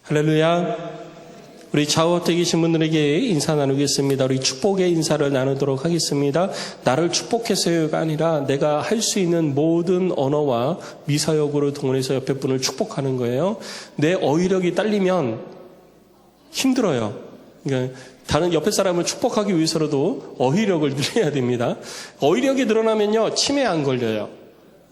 할렐루야. 우리 좌우 앞에 계신 분들에게 인사 나누겠습니다. 우리 축복의 인사를 나누도록 하겠습니다. 나를 축복해서요가 아니라 내가 할 수 있는 모든 언어와 미사역으로 동원해서 옆에 분을 축복하는 거예요. 내 어휘력이 딸리면 힘들어요. 그러니까 다른 옆에 사람을 축복하기 위해서라도 어휘력을 늘려야 됩니다. 어휘력이 늘어나면요, 치매 안 걸려요.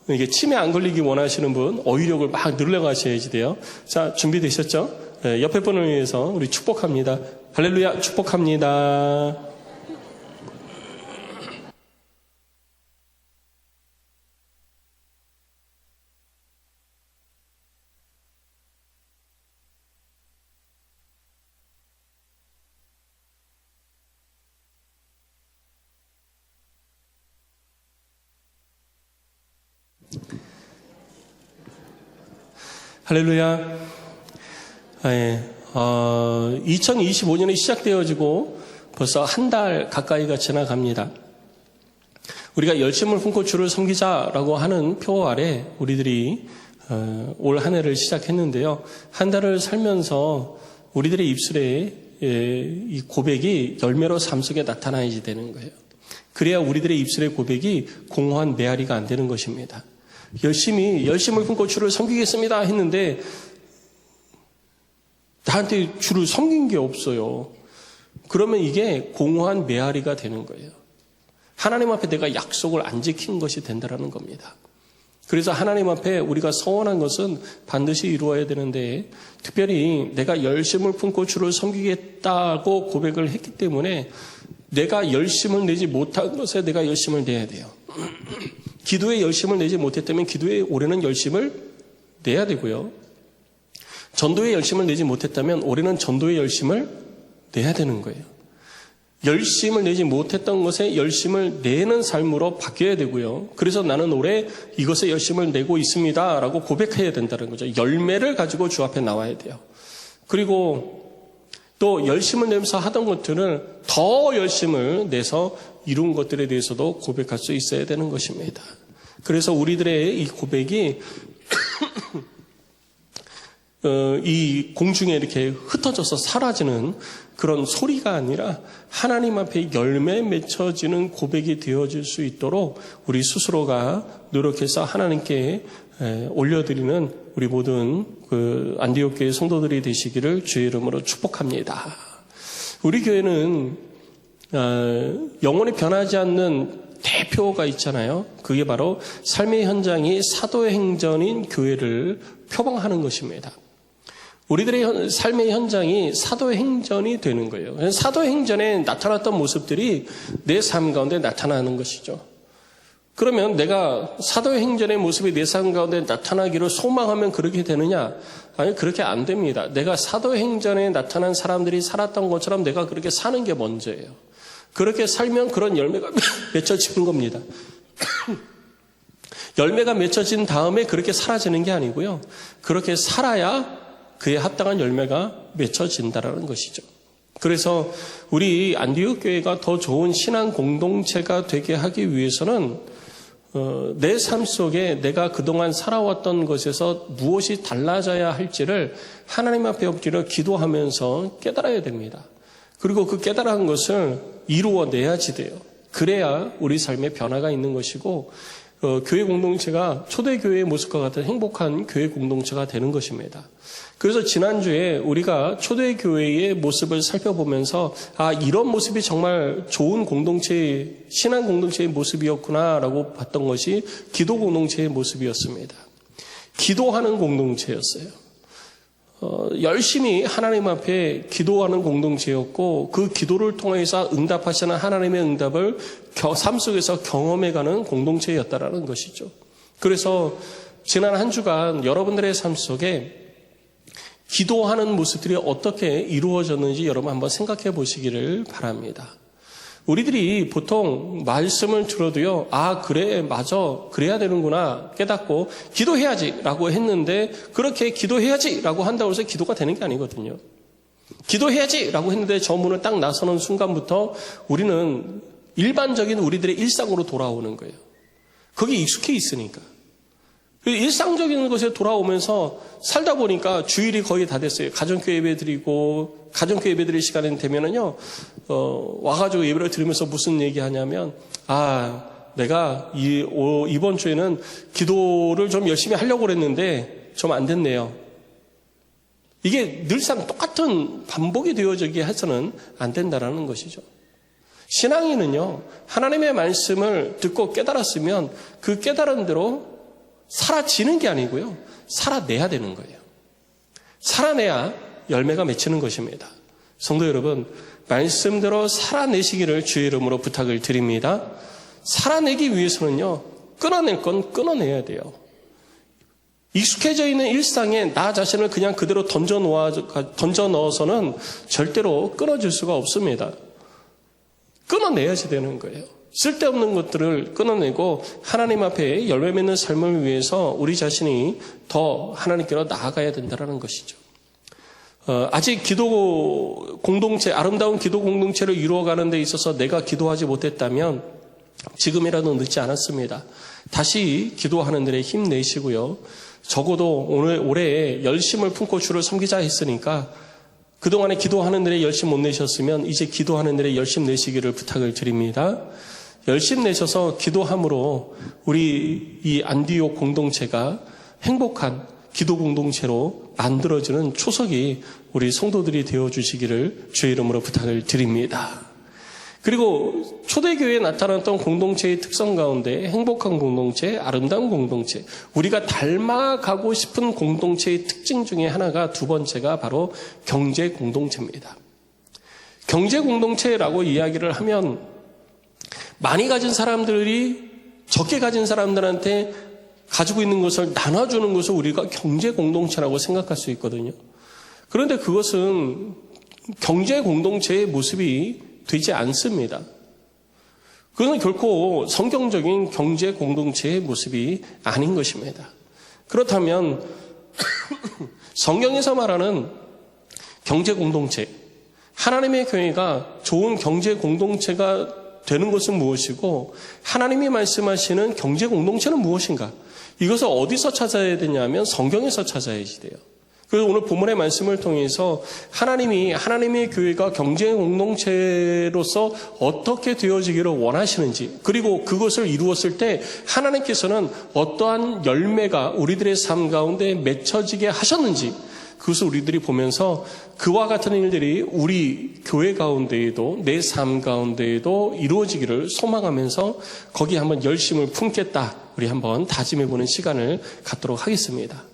이게 치매 안 걸리기 원하시는 분, 어휘력을 막 늘려가셔야지 돼요. 자, 준비되셨죠? 네, 옆에 분을 위해서 우리 축복합니다. 할렐루야, 축복합니다. 할렐루야. 2025년이 시작되어지고 벌써 한 달 가까이가 지나갑니다. 우리가 열심을 품고 주를 섬기자라고 하는 표 아래 우리들이 올 한 해를 시작했는데요. 한 달을 살면서 우리들의 입술에 이 고백이 열매로 삶 속에 나타나야지 되는 거예요. 그래야 우리들의 입술의 고백이 공허한 메아리가 안 되는 것입니다. 열심을 품고 주를 섬기겠습니다 했는데 나한테 주를 섬긴 게 없어요. 그러면 이게 공허한 메아리가 되는 거예요. 하나님 앞에 내가 약속을 안 지킨 것이 된다는 겁니다. 그래서 하나님 앞에 우리가 서원한 것은 반드시 이루어야 되는데, 특별히 내가 열심을 품고 주를 섬기겠다고 고백을 했기 때문에 내가 열심을 내지 못한 것에 내가 열심을 내야 돼요. 기도에 열심을 내지 못했다면 기도에 올해는 열심을 내야 되고요. 전도에 열심을 내지 못했다면 올해는 전도에 열심을 내야 되는 거예요. 열심을 내지 못했던 것에 열심을 내는 삶으로 바뀌어야 되고요. 그래서 나는 올해 이것에 열심을 내고 있습니다 라고 고백해야 된다는 거죠. 열매를 가지고 주 앞에 나와야 돼요. 그리고 또 열심을 내면서 하던 것들을 더 열심을 내서 이룬 것들에 대해서도 고백할 수 있어야 되는 것입니다. 그래서 우리들의 이 고백이 이 공중에 이렇게 흩어져서 사라지는 그런 소리가 아니라 하나님 앞에 열매 맺혀지는 고백이 되어질 수 있도록 우리 스스로가 노력해서 하나님께 올려드리는 우리 모든 안디옥 교회 성도들이 되시기를 주의 이름으로 축복합니다. 우리 교회는 영원히 변하지 않는 대표가 있잖아요. 그게 바로 삶의 현장이 사도행전인 교회를 표방하는 것입니다. 우리들의 삶의 현장이 사도행전이 되는 거예요. 사도행전에 나타났던 모습들이 내 삶 가운데 나타나는 것이죠. 그러면 내가 사도행전의 모습이 내 삶 가운데 나타나기를 소망하면 그렇게 되느냐? 아니, 그렇게 안 됩니다. 내가 사도행전에 나타난 사람들이 살았던 것처럼 내가 그렇게 사는 게 먼저예요. 그렇게 살면 그런 열매가 맺혀지는 겁니다. 열매가 맺혀진 다음에 그렇게 사라지는 게 아니고요. 그렇게 살아야 그에 합당한 열매가 맺혀진다라는 것이죠. 그래서 우리 안디옥 교회가 더 좋은 신앙 공동체가 되게 하기 위해서는 내 삶 속에 내가 그동안 살아왔던 것에서 무엇이 달라져야 할지를 하나님 앞에 엎드려 기도하면서 깨달아야 됩니다. 그리고 그 깨달은 것을 이루어내야지 돼요. 그래야 우리 삶에 변화가 있는 것이고 교회 공동체가 초대교회의 모습과 같은 행복한 교회 공동체가 되는 것입니다. 그래서 지난주에 우리가 초대교회의 모습을 살펴보면서 이런 모습이 정말 좋은 공동체의 신앙 공동체의 모습이었구나라고 봤던 것이 기도 공동체의 모습이었습니다. 기도하는 공동체였어요. 열심히 하나님 앞에 기도하는 공동체였고 그 기도를 통해서 응답하시는 하나님의 응답을 삶 속에서 경험해가는 공동체였다라는 것이죠. 그래서 지난 한 주간 여러분들의 삶 속에 기도하는 모습들이 어떻게 이루어졌는지 여러분 한번 생각해 보시기를 바랍니다. 우리들이 보통 말씀을 들어도요, 그래, 맞아, 그래야 되는구나 깨닫고 기도해야지 라고 했는데 그렇게 기도해야지 라고 한다고 해서 기도가 되는 게 아니거든요. 기도해야지 라고 했는데 저 문을 딱 나서는 순간부터 우리는 일반적인 우리들의 일상으로 돌아오는 거예요. 거기에 익숙해 있으니까. 일상적인 것에 돌아오면서 살다 보니까 주일이 거의 다 됐어요. 가정교회 예배 드리고, 가정교회 예배 드릴 시간이 되면은요, 와가지고 예배를 드리면서 무슨 얘기 하냐면, 내가 이번 주에는 기도를 좀 열심히 하려고 그랬는데, 좀 안 됐네요. 이게 늘상 똑같은 반복이 되어지게 해서는 안 된다라는 것이죠. 신앙인은요, 하나님의 말씀을 듣고 깨달았으면 그 깨달은 대로 살아지는 게 아니고요, 살아내야 되는 거예요. 살아내야 열매가 맺히는 것입니다. 성도 여러분, 말씀대로 살아내시기를 주의 이름으로 부탁을 드립니다. 살아내기 위해서는요, 끊어낼 건 끊어내야 돼요. 익숙해져 있는 일상에 나 자신을 그냥 그대로 던져 넣어서는 절대로 끊어질 수가 없습니다. 끊어내야지 되는 거예요. 쓸데없는 것들을 끊어내고 하나님 앞에 열매 맺는 삶을 위해서 우리 자신이 더 하나님께로 나아가야 된다는 것이죠. 아직 기도 공동체, 아름다운 기도 공동체를 이루어가는 데 있어서 내가 기도하지 못했다면 지금이라도 늦지 않았습니다. 다시 기도하는 데에 힘내시고요. 적어도 올해 열심을 품고 주를 섬기자 했으니까 그동안에 기도하는 데에 열심 못 내셨으면 이제 기도하는 데에 열심 내시기를 부탁을 드립니다. 열심 내셔서 기도함으로 우리 이 안디옥 공동체가 행복한 기도 공동체로 만들어지는 초석이 우리 성도들이 되어주시기를 주의 이름으로 부탁을 드립니다. 그리고 초대교회에 나타났던 공동체의 특성 가운데 행복한 공동체, 아름다운 공동체, 우리가 닮아가고 싶은 공동체의 특징 중에 하나가 두 번째가 바로 경제 공동체입니다. 경제 공동체라고 이야기를 하면 많이 가진 사람들이 적게 가진 사람들한테 가지고 있는 것을 나눠주는 것을 우리가 경제 공동체라고 생각할 수 있거든요. 그런데 그것은 경제 공동체의 모습이 되지 않습니다. 그것은 결코 성경적인 경제 공동체의 모습이 아닌 것입니다. 그렇다면 성경에서 말하는 경제 공동체, 하나님의 교회가 좋은 경제 공동체가 되는 것은 무엇이고 하나님이 말씀하시는 경제 공동체는 무엇인가? 이것을 어디서 찾아야 되냐면 성경에서 찾아야지 돼요. 그래서 오늘 본문의 말씀을 통해서 하나님의 교회가 경제 공동체로서 어떻게 되어지기를 원하시는지, 그리고 그것을 이루었을 때 하나님께서는 어떠한 열매가 우리들의 삶 가운데 맺혀지게 하셨는지, 그것을 우리들이 보면서 그와 같은 일들이 우리 교회 가운데에도 내 삶 가운데에도 이루어지기를 소망하면서 거기에 한번 열심을 품겠다, 우리 한번 다짐해보는 시간을 갖도록 하겠습니다.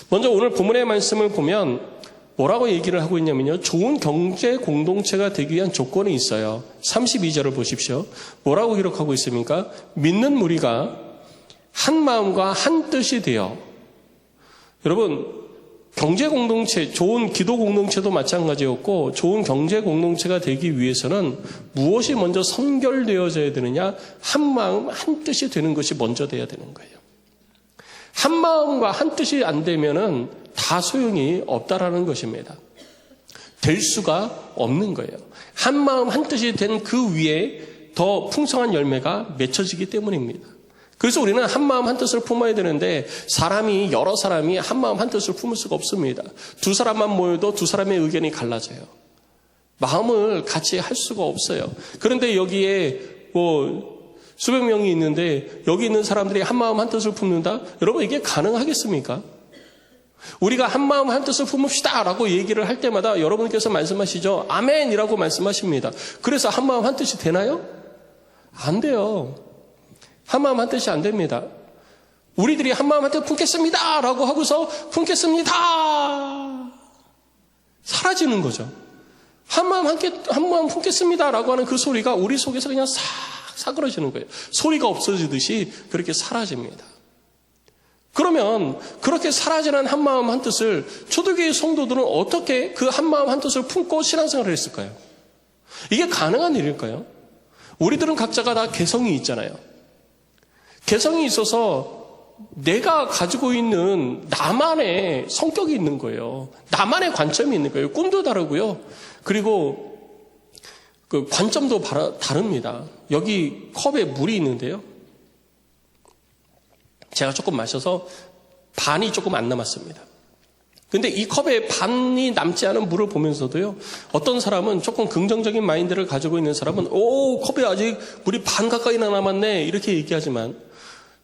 먼저 오늘 본문의 말씀을 보면 뭐라고 얘기를 하고 있냐면요, 좋은 경제 공동체가 되기 위한 조건이 있어요. 32절을 보십시오. 뭐라고 기록하고 있습니까? 믿는 무리가 한 마음과 한 뜻이 되어. 여러분, 경제 공동체, 좋은 기도 공동체도 마찬가지였고 좋은 경제 공동체가 되기 위해서는 무엇이 먼저 선결되어져야 되느냐? 한 마음 한 뜻이 되는 것이 먼저 돼야 되는 거예요. 한 마음과 한 뜻이 안 되면은 다 소용이 없다라는 것입니다. 될 수가 없는 거예요. 한 마음 한 뜻이 된 그 위에 더 풍성한 열매가 맺혀지기 때문입니다. 그래서 우리는 한 마음 한 뜻을 품어야 되는데 여러 사람이 한 마음 한 뜻을 품을 수가 없습니다. 두 사람만 모여도 두 사람의 의견이 갈라져요. 마음을 같이 할 수가 없어요. 그런데 여기에 수백 명이 있는데 여기 있는 사람들이 한 마음 한 뜻을 품는다? 여러분, 이게 가능하겠습니까? 우리가 한 마음 한 뜻을 품읍시다 라고 얘기를 할 때마다 여러분께서 말씀하시죠. 아멘이라고 말씀하십니다. 그래서 한 마음 한 뜻이 되나요? 안 돼요. 한 마음 한 뜻이 안 됩니다. 우리들이 한 마음 한 뜻 품겠습니다 라고 하고서 품겠습니다 사라지는 거죠. 한 마음 품겠습니다 라고 하는 그 소리가 우리 속에서 그냥 싹 사그러지는 거예요. 소리가 없어지듯이 그렇게 사라집니다. 그러면 그렇게 사라지는 한 마음 한 뜻을 초대교회 성도들은 어떻게 그 한 마음 한 뜻을 품고 신앙생활을 했을까요? 이게 가능한 일일까요? 우리들은 각자가 다 개성이 있잖아요. 개성이 있어서 내가 가지고 있는 나만의 성격이 있는 거예요. 나만의 관점이 있는 거예요. 꿈도 다르고요. 그리고 그 관점도 다릅니다. 여기 컵에 물이 있는데요. 제가 조금 마셔서 반이 조금 안 남았습니다. 근데 이 컵에 반이 남지 않은 물을 보면서도요, 어떤 사람은 조금 긍정적인 마인드를 가지고 있는 사람은 컵에 아직 물이 반 가까이나 남았네 이렇게 얘기하지만,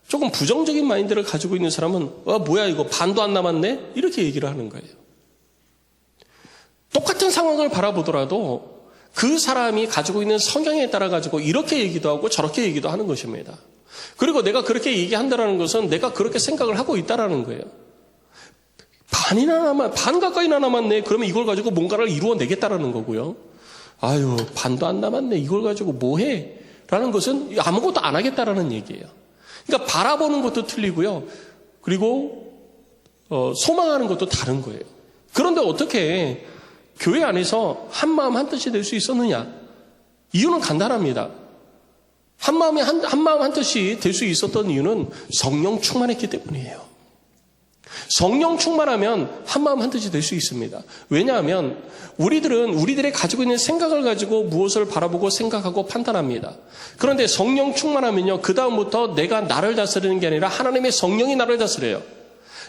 조금 부정적인 마인드를 가지고 있는 사람은 뭐야 이거 반도 안 남았네 이렇게 얘기를 하는 거예요. 똑같은 상황을 바라보더라도 그 사람이 가지고 있는 성향에 따라 가지고 이렇게 얘기도 하고 저렇게 얘기도 하는 것입니다. 그리고 내가 그렇게 얘기한다는 것은 내가 그렇게 생각을 하고 있다는 거예요. 반 가까이나 남았네. 그러면 이걸 가지고 뭔가를 이루어내겠다라는 거고요. 아유, 반도 안 남았네. 이걸 가지고 뭐 해? 라는 것은 아무것도 안 하겠다라는 얘기예요. 그러니까 바라보는 것도 틀리고요. 그리고 소망하는 것도 다른 거예요. 그런데 어떻게 교회 안에서 한마음 한뜻이 될 수 있었느냐? 이유는 간단합니다. 한마음 한뜻이 될 수 있었던 이유는 성령 충만했기 때문이에요. 성령 충만하면 한마음 한뜻이 될 수 있습니다. 왜냐하면 우리들의 가지고 있는 생각을 가지고 무엇을 바라보고 생각하고 판단합니다. 그런데 성령 충만하면요, 그 다음부터 내가 나를 다스리는 게 아니라 하나님의 성령이 나를 다스려요.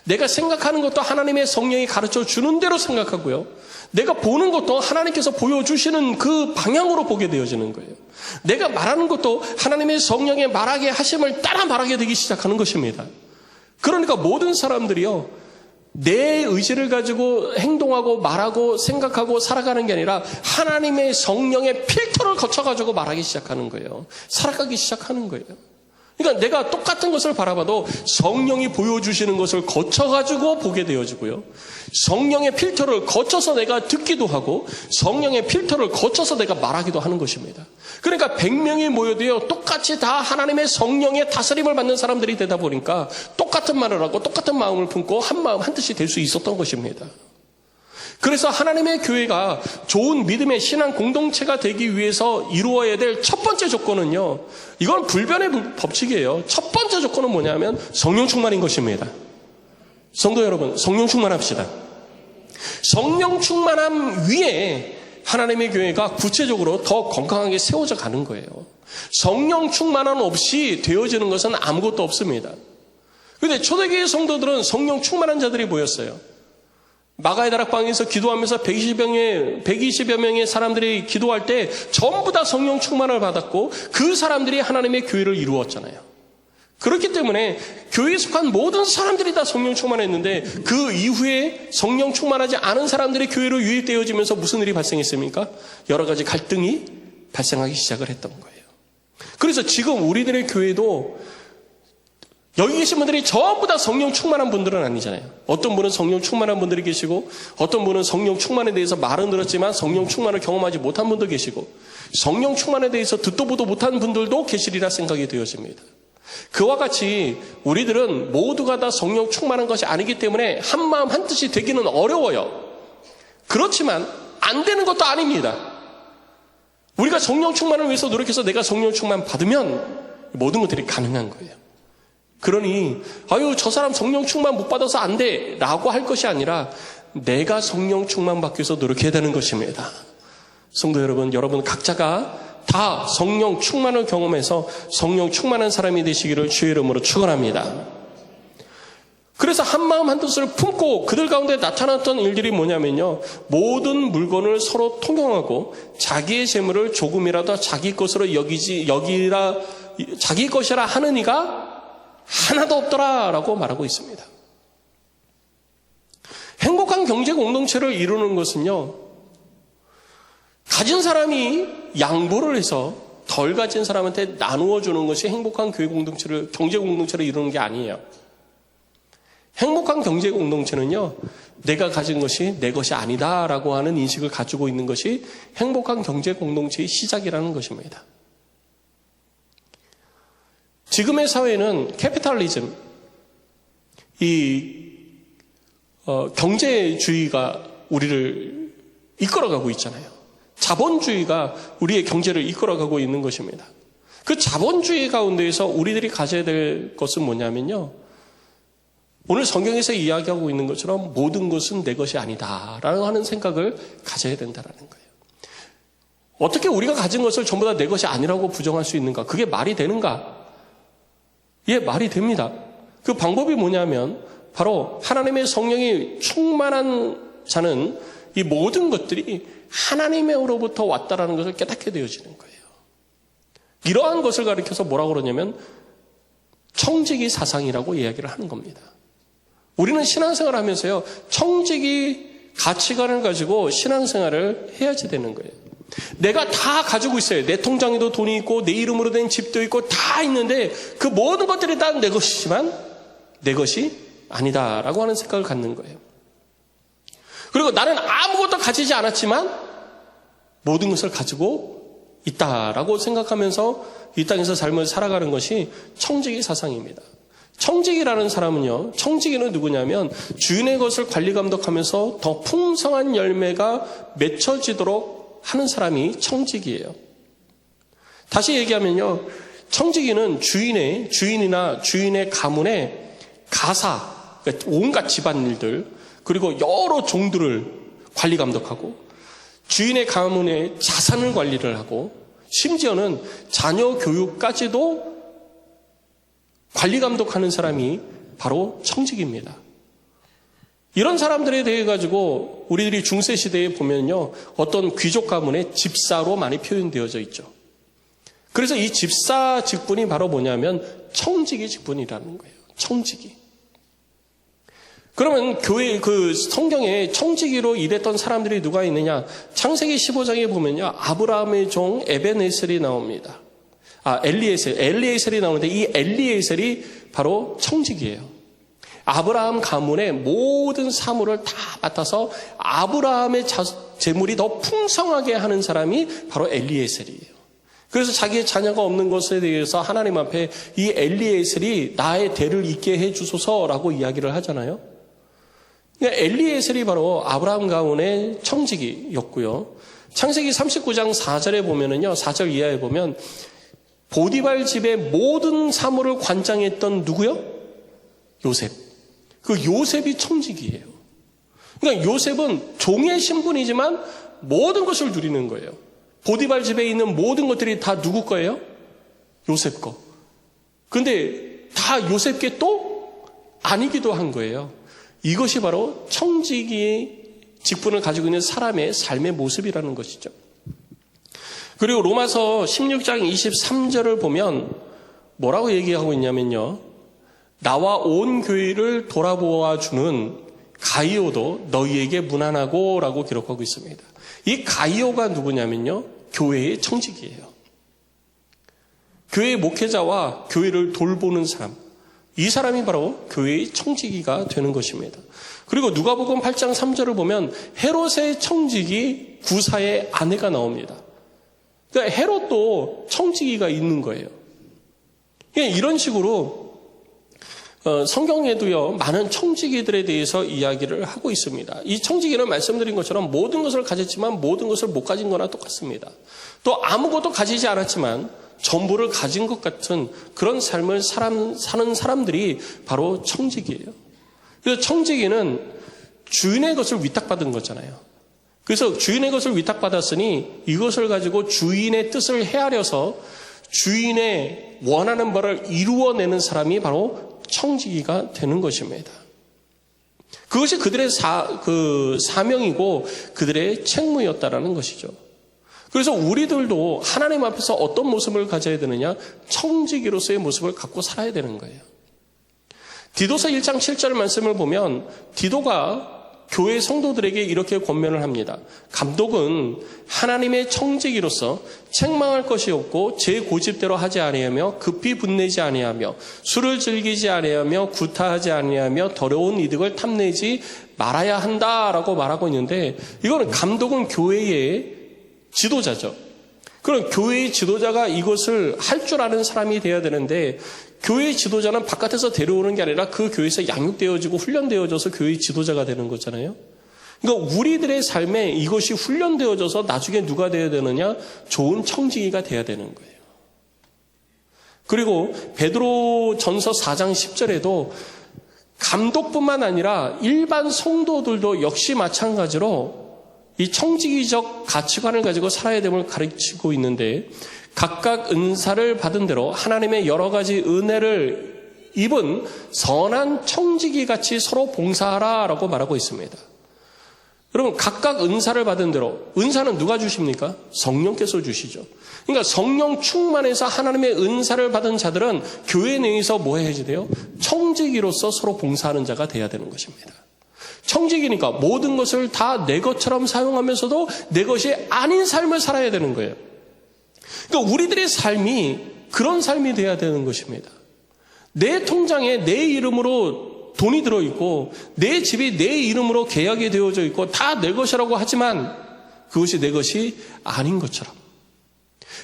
내가 생각하는 것도 하나님의 성령이 가르쳐 주는 대로 생각하고요, 내가 보는 것도 하나님께서 보여주시는 그 방향으로 보게 되어지는 거예요. 내가 말하는 것도 하나님의 성령의 말하게 하심을 따라 말하게 되기 시작하는 것입니다. 그러니까 모든 사람들이요, 내 의지를 가지고 행동하고 말하고 생각하고 살아가는 게 아니라 하나님의 성령의 필터를 거쳐가지고 말하기 시작하는 거예요. 살아가기 시작하는 거예요. 그러니까 내가 똑같은 것을 바라봐도 성령이 보여주시는 것을 거쳐가지고 보게 되어지고요, 성령의 필터를 거쳐서 내가 듣기도 하고 성령의 필터를 거쳐서 내가 말하기도 하는 것입니다. 그러니까 100명이 모여도요, 똑같이 다 하나님의 성령의 다스림을 받는 사람들이 되다 보니까 똑같은 말을 하고 똑같은 마음을 품고 한마음 한뜻이 될 수 있었던 것입니다. 그래서 하나님의 교회가 좋은 믿음의 신앙 공동체가 되기 위해서 이루어야 될 첫 번째 조건은요, 이건 불변의 법칙이에요. 첫 번째 조건은 뭐냐면 성령 충만인 것입니다. 성도 여러분, 성령 충만합시다. 성령 충만함 위에 하나님의 교회가 구체적으로 더 건강하게 세워져 가는 거예요. 성령 충만함 없이 되어지는 것은 아무것도 없습니다. 그런데 초대교회 성도들은 성령 충만한 자들이 모였어요. 마가의 다락방에서 기도하면서 120여 명의 사람들이 기도할 때 전부 다 성령 충만을 받았고 그 사람들이 하나님의 교회를 이루었잖아요. 그렇기 때문에 교회에 속한 모든 사람들이 다 성령 충만했는데 그 이후에 성령 충만하지 않은 사람들이 교회로 유입되어지면서 무슨 일이 발생했습니까? 여러 가지 갈등이 발생하기 시작을 했던 거예요. 그래서 지금 우리들의 교회도 여기 계신 분들이 전부 다 성령 충만한 분들은 아니잖아요. 어떤 분은 성령 충만한 분들이 계시고 어떤 분은 성령 충만에 대해서 말은 들었지만 성령 충만을 경험하지 못한 분도 계시고 성령 충만에 대해서 듣도 보도 못한 분들도 계시리라 생각이 되어집니다. 그와 같이 우리들은 모두가 다 성령 충만한 것이 아니기 때문에 한마음 한뜻이 되기는 어려워요. 그렇지만 안 되는 것도 아닙니다. 우리가 성령 충만을 위해서 노력해서 내가 성령 충만 받으면 모든 것들이 가능한 거예요. 그러니 저 사람 성령 충만 못 받아서 안 돼 라고 할 것이 아니라 내가 성령 충만 받기 위해서 노력해야 되는 것입니다. 성도 여러분, 여러분 각자가 다 성령 충만을 경험해서 성령 충만한 사람이 되시기를 주의 이름으로 축원합니다. 그래서 한마음 한뜻을 품고 그들 가운데 나타났던 일들이 뭐냐면요, 모든 물건을 서로 통용하고 자기의 재물을 조금이라도 자기 것으로 자기 것이라 하는 이가 하나도 없더라라고 말하고 있습니다. 행복한 경제 공동체를 이루는 것은요, 가진 사람이 양보를 해서 덜 가진 사람한테 나누어 주는 것이 행복한 경제 공동체를 이루는 게 아니에요. 행복한 경제 공동체는요, 내가 가진 것이 내 것이 아니다라고 하는 인식을 가지고 있는 것이 행복한 경제 공동체의 시작이라는 것입니다. 지금의 사회는 캐피탈리즘, 경제주의가 우리를 이끌어가고 있잖아요. 자본주의가 우리의 경제를 이끌어가고 있는 것입니다. 그 자본주의 가운데에서 우리들이 가져야 될 것은 뭐냐면요, 오늘 성경에서 이야기하고 있는 것처럼 모든 것은 내 것이 아니다라고 하는 생각을 가져야 된다는 거예요. 어떻게 우리가 가진 것을 전부 다 내 것이 아니라고 부정할 수 있는가? 그게 말이 되는가? 예, 말이 됩니다. 그 방법이 뭐냐면 바로 하나님의 성령이 충만한 자는 이 모든 것들이 하나님으로부터 왔다라는 것을 깨닫게 되어지는 거예요. 이러한 것을 가리켜서 뭐라고 그러냐면 청지기 사상이라고 이야기를 하는 겁니다. 우리는 신앙생활을 하면서요, 청지기 가치관을 가지고 신앙생활을 해야지 되는 거예요. 내가 다 가지고 있어요. 내 통장에도 돈이 있고 내 이름으로 된 집도 있고 다 있는데 그 모든 것들이 다 내 것이지만 내 것이 아니다라고 하는 생각을 갖는 거예요. 그리고 나는 아무것도 가지지 않았지만 모든 것을 가지고 있다라고 생각하면서 이 땅에서 삶을 살아가는 것이 청지기 사상입니다. 청지기라는 사람은요, 청지기는 누구냐면 주인의 것을 관리 감독하면서 더 풍성한 열매가 맺혀지도록 하는 사람이 청지기예요. 다시 얘기하면요, 청지기는 주인이나 주인의 가문의 가사, 그러니까 온갖 집안일들, 그리고 여러 종들을 관리 감독하고 주인의 가문의 자산을 관리를 하고 심지어는 자녀 교육까지도 관리 감독하는 사람이 바로 청지기입니다. 이런 사람들에 대해 가지고 우리들이 중세시대에 보면요, 어떤 귀족 가문의 집사로 많이 표현되어져 있죠. 그래서 이 집사 직분이 바로 뭐냐면 청지기 직분이라는 거예요. 청지기. 그러면 성경에 청지기로 일했던 사람들이 누가 있느냐? 창세기 15장에 보면요, 아브라함의 종 에벤에셀이 나옵니다. 엘리에셀이 나오는데 이 엘리에셀이 바로 청지기예요. 아브라함 가문의 모든 사물을 다 맡아서 아브라함의 재물이 더 풍성하게 하는 사람이 바로 엘리에셀이에요. 그래서 자기의 자녀가 없는 것에 대해서 하나님 앞에 이 엘리에셀이 나의 대를 잇게 해주소서라고 이야기를 하잖아요. 그러니까 엘리에셀이 바로 아브라함 가문의 청지기였고요. 창세기 39장 4절에 보면은요, 4절 이하에 보면 보디발 집의 모든 사물을 관장했던 누구요? 요셉. 그 요셉이 청지기예요. 그러니까 요셉은 종의 신분이지만 모든 것을 누리는 거예요. 보디발 집에 있는 모든 것들이 다 누구 거예요? 요셉 거. 근데 다 요셉께 또 아니기도 한 거예요. 이것이 바로 청지기의 직분을 가지고 있는 사람의 삶의 모습이라는 것이죠. 그리고 로마서 16장 23절을 보면 뭐라고 얘기하고 있냐면요, 나와 온 교회를 돌아보아주는 가이오도 너희에게 무난하고 라고 기록하고 있습니다. 이 가이오가 누구냐면요, 교회의 청지기예요. 교회의 목회자와 교회를 돌보는 사람, 이 사람이 바로 교회의 청지기가 되는 것입니다. 그리고 누가복음 8장 3절을 보면 헤롯의 청지기 구사의 아내가 나옵니다. 그러니까 헤롯도 청지기가 있는 거예요. 이런 식으로 성경에도요, 많은 청지기들에 대해서 이야기를 하고 있습니다. 이 청지기는 말씀드린 것처럼 모든 것을 가졌지만 모든 것을 못 가진 거나 똑같습니다. 또 아무것도 가지지 않았지만 전부를 가진 것 같은 그런 삶을 사는 사람들이 바로 청지기예요. 그래서 청지기는 주인의 것을 위탁받은 거잖아요. 그래서 주인의 것을 위탁받았으니 이것을 가지고 주인의 뜻을 헤아려서 주인의 원하는 바를 이루어내는 사람이 바로 청지기가 되는 것입니다. 그것이 그들의 사명이고 그들의 책무였다라는 것이죠. 그래서 우리들도 하나님 앞에서 어떤 모습을 가져야 되느냐? 청지기로서의 모습을 갖고 살아야 되는 거예요. 디도서 1장 7절 말씀을 보면 디도가 교회 성도들에게 이렇게 권면을 합니다. 감독은 하나님의 청지기로서 책망할 것이 없고 제 고집대로 하지 아니하며 급히 분내지 아니하며 술을 즐기지 아니하며 구타하지 아니하며 더러운 이득을 탐내지 말아야 한다라고 말하고 있는데, 이거는 감독은 교회의 지도자죠. 그럼 교회의 지도자가 이것을 할 줄 아는 사람이 되어야 되는데, 교회의 지도자는 바깥에서 데려오는 게 아니라 그 교회에서 양육되어지고 훈련되어져서 교회의 지도자가 되는 거잖아요. 그러니까 우리들의 삶에 이것이 훈련되어져서 나중에 누가 되어야 되느냐? 좋은 청지기가 되어야 되는 거예요. 그리고 베드로 전서 4장 10절에도 감독뿐만 아니라 일반 성도들도 역시 마찬가지로 이 청지기적 가치관을 가지고 살아야 됨을 가르치고 있는데, 각각 은사를 받은 대로 하나님의 여러 가지 은혜를 입은 선한 청지기 같이 서로 봉사하라라고 말하고 있습니다. 여러분, 각각 은사를 받은 대로, 은사는 누가 주십니까? 성령께서 주시죠. 그러니까 성령 충만해서 하나님의 은사를 받은 자들은 교회 내에서 뭐 해야지 돼요? 청지기로서 서로 봉사하는 자가 돼야 되는 것입니다. 청지기니까 모든 것을 다 내 것처럼 사용하면서도 내 것이 아닌 삶을 살아야 되는 거예요. 그러니까 우리들의 삶이 그런 삶이 돼야 되는 것입니다. 내 통장에 내 이름으로 돈이 들어있고 내 집이 내 이름으로 계약이 되어져 있고 다 내 것이라고 하지만 그것이 내 것이 아닌 것처럼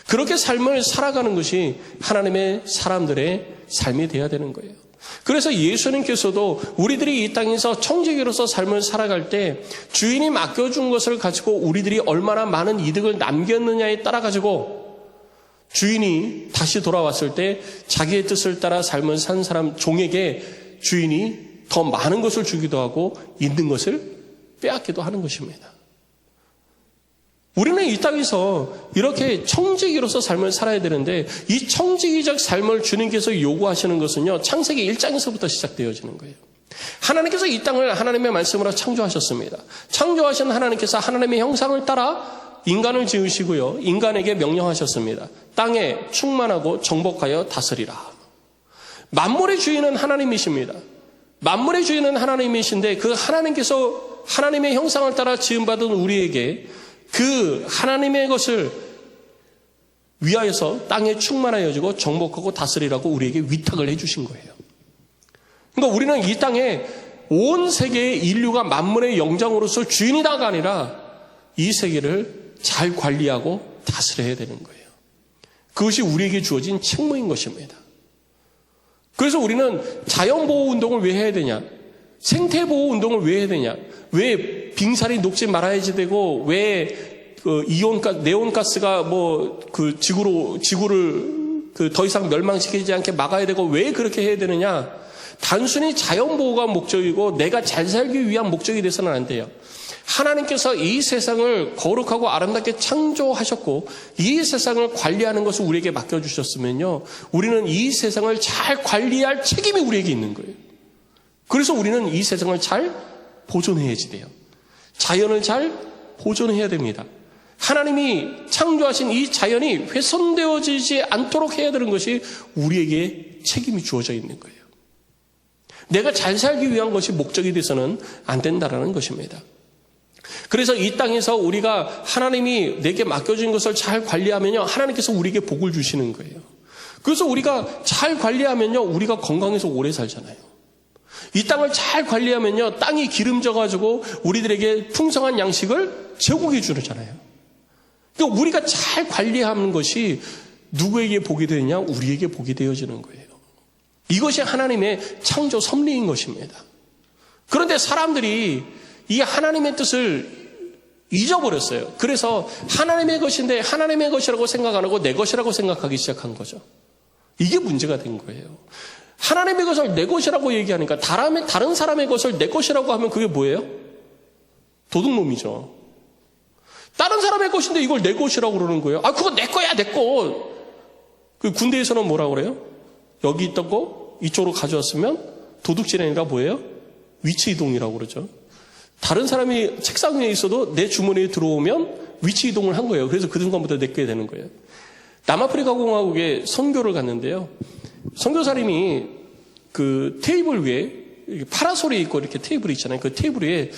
그렇게 삶을 살아가는 것이 하나님의 사람들의 삶이 되어야 되는 거예요. 그래서 예수님께서도 우리들이 이 땅에서 청지기로서 삶을 살아갈 때 주인이 맡겨준 것을 가지고 우리들이 얼마나 많은 이득을 남겼느냐에 따라 가지고 주인이 다시 돌아왔을 때 자기의 뜻을 따라 삶을 산 사람 종에게 주인이 더 많은 것을 주기도 하고 있는 것을 빼앗기도 하는 것입니다. 우리는 이 땅에서 이렇게 청지기로서 삶을 살아야 되는데 이 청지기적 삶을 주님께서 요구하시는 것은요. 창세기 1장에서부터 시작되어지는 거예요. 하나님께서 이 땅을 하나님의 말씀으로 창조하셨습니다. 창조하신 하나님께서 하나님의 형상을 따라 인간을 지으시고요. 인간에게 명령하셨습니다. 땅에 충만하고 정복하여 다스리라. 만물의 주인은 하나님이십니다. 만물의 주인은 하나님이신데 그 하나님께서 하나님의 형상을 따라 지음받은 우리에게 그 하나님의 것을 위하여서 땅에 충만하여지고 정복하고 다스리라고 우리에게 위탁을 해주신 거예요. 그러니까 우리는 이 땅에 온 세계의 인류가 만물의 영장으로서 주인이다가 아니라 이 세계를 잘 관리하고 다스려야 되는 거예요. 그것이 우리에게 주어진 책무인 것입니다. 그래서 우리는 자연보호운동을 왜 해야 되냐? 생태보호운동을 왜 해야 되냐? 왜 빙산이 녹지 말아야지 되고, 왜 네온가스가 지구를 더 이상 멸망시키지 않게 막아야 되고, 왜 그렇게 해야 되느냐? 단순히 자연보호가 목적이고, 내가 잘 살기 위한 목적이 돼서는 안 돼요. 하나님께서 이 세상을 거룩하고 아름답게 창조하셨고 이 세상을 관리하는 것을 우리에게 맡겨주셨으면요. 우리는 이 세상을 잘 관리할 책임이 우리에게 있는 거예요. 그래서 우리는 이 세상을 잘 보존해야지 돼요. 자연을 잘 보존해야 됩니다. 하나님이 창조하신 이 자연이 훼손되어지지 않도록 해야 되는 것이 우리에게 책임이 주어져 있는 거예요. 내가 잘 살기 위한 것이 목적이 돼서는 안 된다는 것입니다. 그래서 이 땅에서 우리가 하나님이 내게 맡겨진 것을 잘 관리하면요. 하나님께서 우리에게 복을 주시는 거예요. 그래서 우리가 잘 관리하면요. 우리가 건강해서 오래 살잖아요. 이 땅을 잘 관리하면요. 땅이 기름져가지고 우리들에게 풍성한 양식을 제공해 주잖아요. 그러니까 우리가 잘 관리하는 것이 누구에게 복이 되느냐? 우리에게 복이 되어지는 거예요. 이것이 하나님의 창조 섭리인 것입니다. 그런데 사람들이 이 하나님의 뜻을 잊어버렸어요. 그래서 하나님의 것인데 하나님의 것이라고 생각 안 하고 내 것이라고 생각하기 시작한 거죠. 이게 문제가 된 거예요. 하나님의 것을 내 것이라고 얘기하니까 다른 사람의 것을 내 것이라고 하면 그게 뭐예요? 도둑놈이죠. 다른 사람의 것인데 이걸 내 것이라고 그러는 거예요. 아, 그거 내 거야, 내 거. 그 군대에서는 뭐라고 그래요? 여기 있던 거 이쪽으로 가져왔으면 도둑질이 아니라 뭐예요? 위치 이동이라고 그러죠. 다른 사람이 책상 위에 있어도 내 주머니에 들어오면 위치 이동을 한 거예요. 그래서 그 순간부터 내게 되는 거예요. 남아프리카 공화국에 선교를 갔는데요. 선교사님이 그 테이블 위에 파라솔이 있고 이렇게 테이블이 있잖아요. 그 테이블 위에